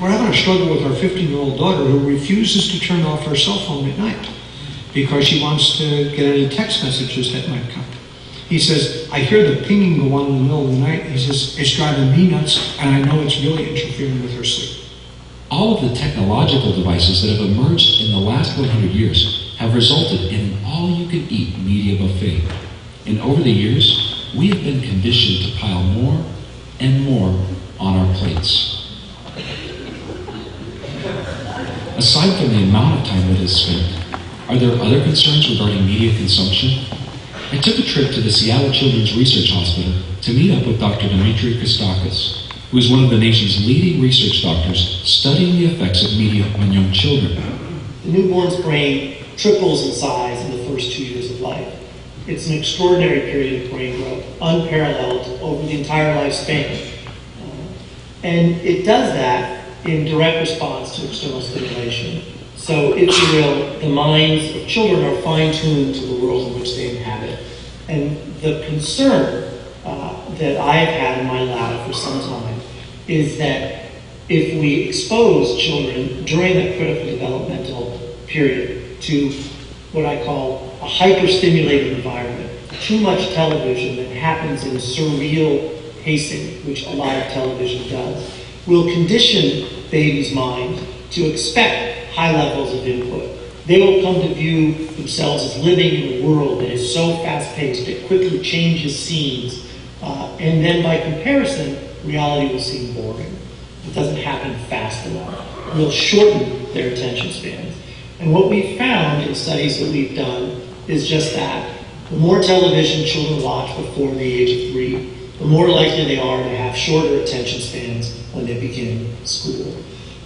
We're having a struggle with our 15-year-old daughter who refuses to turn off her cell phone at night because she wants to get any text messages that might come. He says, I hear the pinging go on in the middle of the night. He says, it's driving me nuts, and I know it's really interfering with her sleep. All of the technological devices that have emerged in the last 100 years have resulted in an all-you-can-eat media buffet. And over the years, we have been conditioned to pile more and more on our plates. Aside from the amount of time that is spent, are there other concerns regarding media consumption? I took a trip to the Seattle Children's Research Hospital to meet up with Dr. Dimitri Christakis, who is one of the nation's leading research doctors studying the effects of media on young children. The newborn's brain triples in size in the first 2 years of life. It's an extraordinary period of brain growth, unparalleled over the entire lifespan. And it does that in direct response to external stimulation. So, if you will, the minds of children are fine-tuned to the world in which they inhabit. And the concern that I have had in my lab for some time is that if we expose children during that critical developmental period to what I call a hyper-stimulated environment, too much television that happens in surreal pacing, which a lot of television does, will condition babies' minds to expect high levels of input. They will come to view themselves as living in a world that is so fast-paced, it quickly changes scenes, and then by comparison, reality will seem boring. It doesn't happen fast enough. It will shorten their attention spans. And what we've found in studies that we've done is just that. The more television children watch before the age of 3, the more likely they are to have shorter attention spans when they begin school.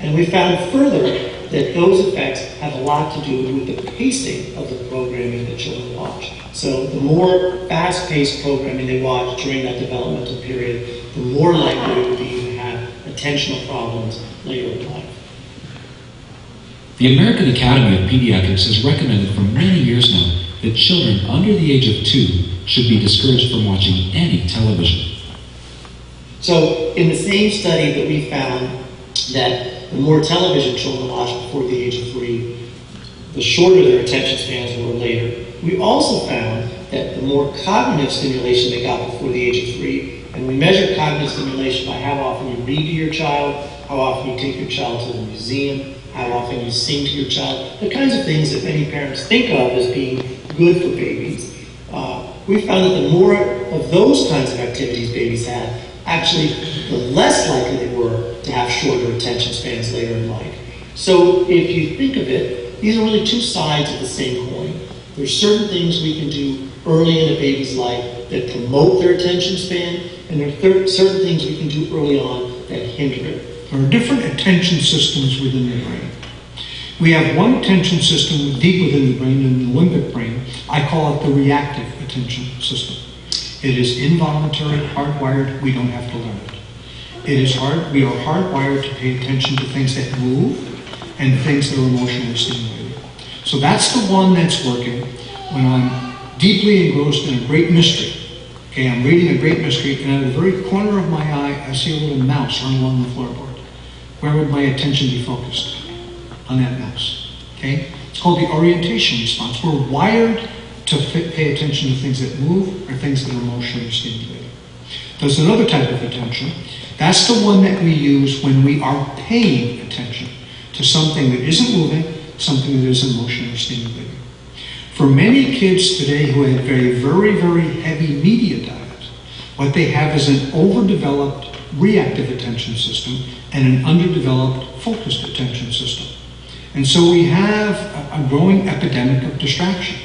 And we found further that those effects have a lot to do with the pacing of the programming that children watch. So the more fast-paced programming they watch during that developmental period, the more likely it will be to have attentional problems later in life. The American Academy of Pediatrics has recommended for many years now that children under the age of 2 should be discouraged from watching any television. So in the same study that we found that the more television children watch before the age of 3, the shorter their attention spans were later. We also found that the more cognitive stimulation they got before the age of 3, and we measure cognitive stimulation by how often you read to your child, how often you take your child to the museum, how often you sing to your child, the kinds of things that many parents think of as being good for babies. We found that the more of those kinds of activities babies had, actually the less likely they were to have shorter attention spans later in life. So if you think of it, these are really two sides of the same coin. There's certain things we can do early in a baby's life that promote their attention span, and there are certain things we can do early on that hinder it. There are different attention systems within the brain. We have one attention system deep within the brain, in the limbic brain. I call it the reactive attention system. It is involuntary, hardwired. We don't have to learn it. It is hard. We are hardwired to pay attention to things that move and things that are emotionally stimulating. So that's the one that's working when I'm deeply engrossed in a great mystery. Okay, I'm reading a great mystery, and at the very corner of my eye, I see a little mouse running along the floorboard. Where would my attention be focused? On that mouse. Okay? It's called the orientation response. We're wired to pay attention to things that move or things that are emotionally stimulating. There's another type of attention. That's the one that we use when we are paying attention to something that isn't moving, something that is emotionally stimulating. For many kids today who have a very, very heavy media diet, what they have is an overdeveloped reactive attention system and an underdeveloped focused attention system. And so we have a growing epidemic of distraction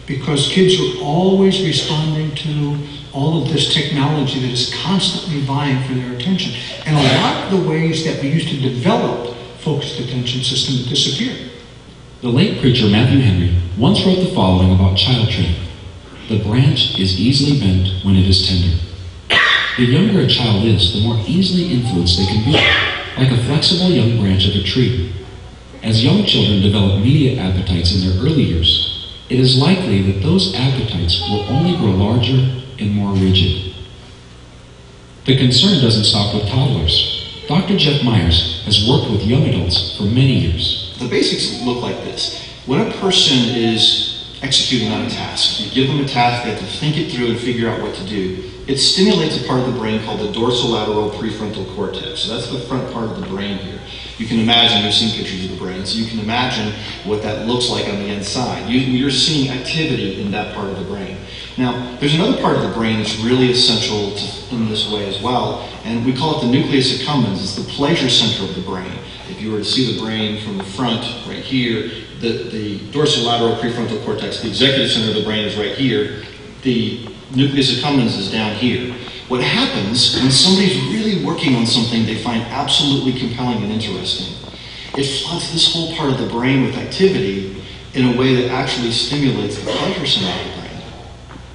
because kids are always responding to all of this technology that is constantly vying for their attention. And a lot of the ways that we used to develop focused attention system have disappeared. The late preacher Matthew Henry once wrote the following about child training. The branch is easily bent when it is tender. The younger a child is, the more easily influenced they can be, like a flexible young branch of a tree. As young children develop media appetites in their early years, it is likely that those appetites will only grow larger and more rigid. The concern doesn't stop with toddlers. Dr. Jeff Myers has worked with young adults for many years. The basics look like this. When a person is executing on a task, you give them a task, they have to think it through and figure out what to do. It stimulates a part of the brain called the dorsolateral prefrontal cortex. So that's the front part of the brain here. You can imagine, you've seen pictures of the brain, so you can imagine what that looks like on the inside. You're seeing activity in that part of the brain. Now, there's another part of the brain that's really essential in this way as well, and we call it the nucleus accumbens. It's the pleasure center of the brain. If you were to see the brain from the front, right here, the dorsolateral prefrontal cortex, the executive center of the brain is right here. The nucleus accumbens is down here. What happens when somebody's really working on something they find absolutely compelling and interesting, it floods this whole part of the brain with activity in a way that actually stimulates the pleasure center of the brain.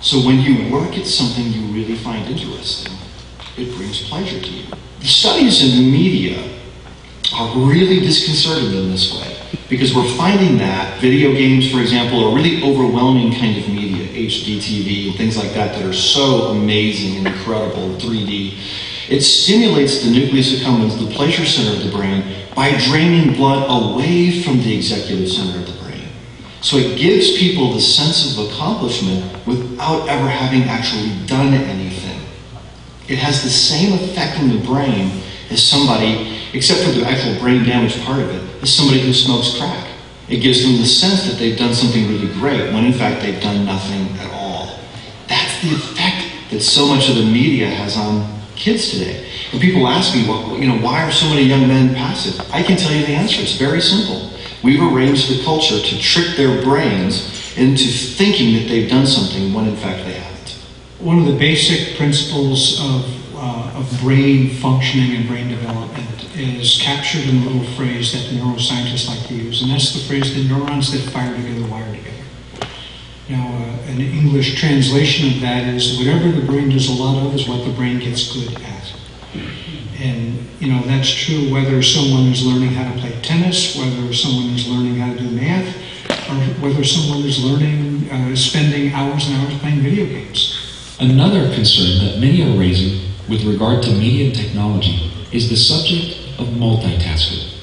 So when you work at something you really find interesting, it brings pleasure to you. The studies in the media are really disconcerting in this way, because we're finding that video games, for example, are really overwhelming kind of media, HD TV and things like that are so amazing and incredible, 3D. It stimulates the nucleus accumbens, the pleasure center of the brain, by draining blood away from the executive center of the brain. So it gives people the sense of accomplishment without ever having actually done anything. It has the same effect on the brain as somebody, except for the actual brain damage part of it, as somebody who smokes crack. It gives them the sense that they've done something really great, when in fact they've done nothing at all. That's the effect that so much of the media has on kids today. And people ask me, well, why are so many young men passive? I can tell you the answer. It's very simple. We've arranged the culture to trick their brains into thinking that they've done something when in fact they haven't. One of the basic principles of brain functioning and brain development is captured in a little phrase that the neuroscientists like to use, and that's the phrase, the neurons that fire together wire together. Now, an English translation of that is whatever the brain does a lot of is what the brain gets good at. And, that's true whether someone is learning how to play tennis, whether someone is learning how to do math, or whether someone is learning, spending hours and hours playing video games. Another concern that many are raising with regard to media and technology is the subject of multitasking.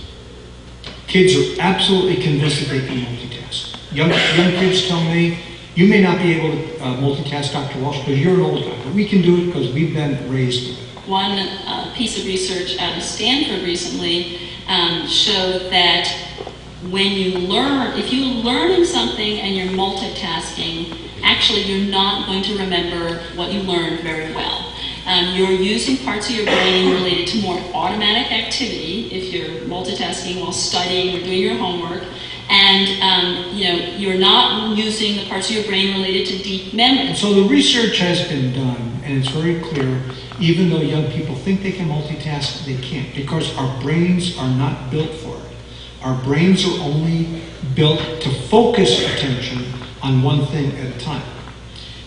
Kids are absolutely convinced that they can multitask. Young kids tell me, you may not be able to multitask, Dr. Walsh, because you're an old guy, but we can do it because we've been raised with it. One piece of research out of Stanford recently showed that when you learn, if you're learning something and you're multitasking, actually you're not going to remember what you learned very well. You're using parts of your brain related to more automatic activity if you're multitasking while studying or doing your homework, and you're not using the parts of your brain related to deep memory. So the research has been done, and it's very clear, even though young people think they can multitask, they can't, because our brains are not built for it. Our brains are only built to focus attention on one thing at a time.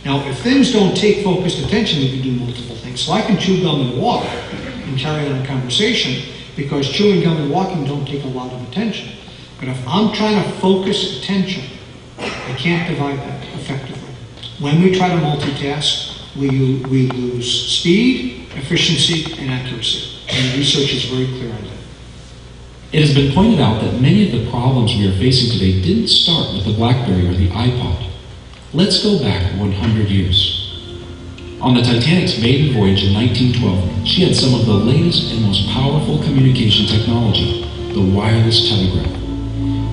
Now, if things don't take focused attention, we can do multiple things. So I can chew gum and walk and carry on a conversation, because chewing gum and walking don't take a lot of attention. But if I'm trying to focus attention, I can't divide that effectively. When we try to multitask, we lose speed, efficiency, and accuracy. And the research is very clear on that. It has been pointed out that many of the problems we are facing today didn't start with the BlackBerry or the iPod. Let's go back 100 years. On the Titanic's maiden voyage in 1912, she had some of the latest and most powerful communication technology, the wireless telegraph.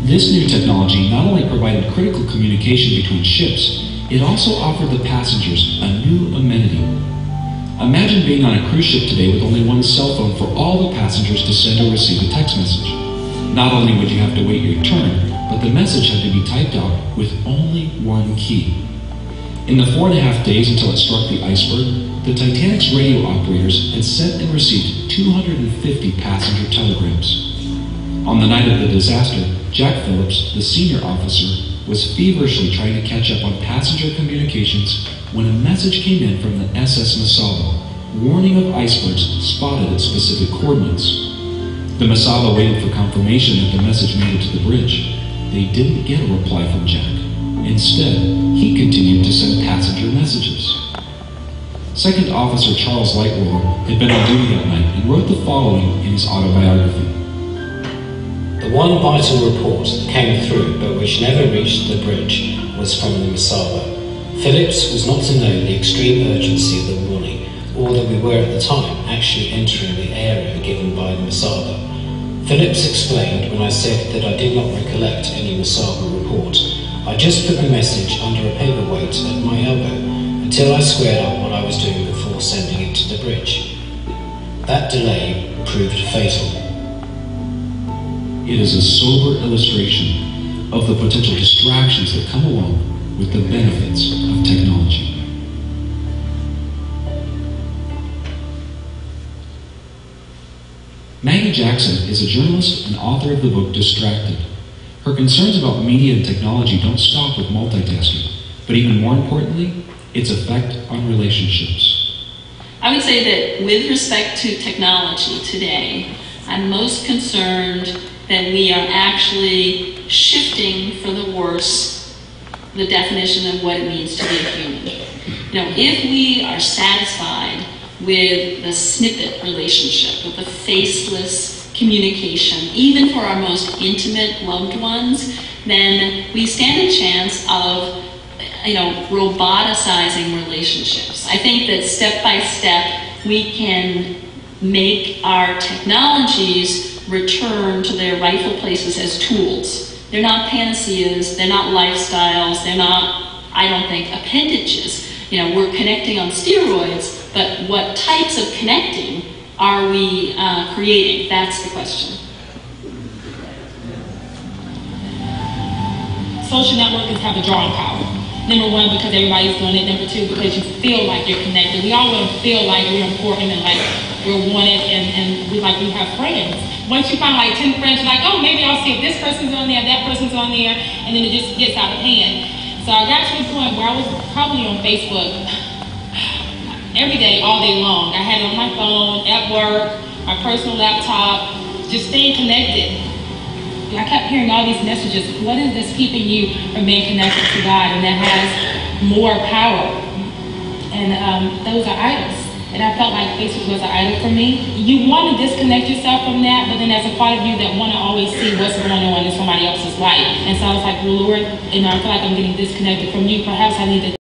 This new technology not only provided critical communication between ships, it also offered the passengers a new amenity. Imagine being on a cruise ship today with only one cell phone for all the passengers to send or receive a text message. Not only would you have to wait your turn, but the message had to be typed out with only one key. In the 4.5 days until it struck the iceberg, the Titanic's radio operators had sent and received 250 passenger telegrams. On the night of the disaster, Jack Phillips, the senior officer, was feverishly trying to catch up on passenger communications when a message came in from the SS Mesaba, warning of icebergs spotted at specific coordinates. The Mesaba waited for confirmation that the message made it to the bridge. They didn't get a reply from Jack. Instead, he continued to send passenger messages. Second Officer Charles Lightroller had been on duty that night and wrote the following in his autobiography. The one vital report that came through but which never reached the bridge was from the Masaba. Phillips was not to know the extreme urgency of the warning, or that we were at the time actually entering the area given by the Masaba. Phillips explained when I said that I did not recollect any Masaba report. I just put the message under a paperweight at my elbow until I squared up what I was doing before sending it to the bridge. That delay proved fatal. It is a sober illustration of the potential distractions that come along with the benefits of technology. Maggie Jackson is a journalist and author of the book Distracted. Her concerns about media and technology don't stop with multitasking, but even more importantly, its effect on relationships. I would say that with respect to technology today, I'm most concerned that we are actually shifting for the worse the definition of what it means to be a human. You know, if we are satisfied with the snippet relationship, with the faceless communication, even for our most intimate loved ones, then we stand a chance of, roboticizing relationships. I think that step by step we can make our technologies return to their rightful places as tools. They're not panaceas, they're not lifestyles, they're not, I don't think, appendages. You know, we're connecting on steroids, but what types of connecting are we creating? That's the question. Social networking have a drawing power. Number one, because everybody's doing it. Number two, because you feel like you're connected. We all want to feel like we're important and like we're wanted and we have friends. Once you find like 10 friends, you're like, oh, maybe I'll see if this person's on there, that person's on there, and then it just gets out of hand. So I got to the point where I was probably on Facebook every day, all day long. I had it on my phone, at work, my personal laptop, just staying connected. I kept hearing all these messages. What is this keeping you from being connected to God? And that has more power. And those are idols. And I felt like Facebook was an idol for me. You want to disconnect yourself from that, but then there's a part of you that want to always see what's going on in somebody else's life. And so I was like, well, Lord, I feel like I'm getting disconnected from you. Perhaps I need to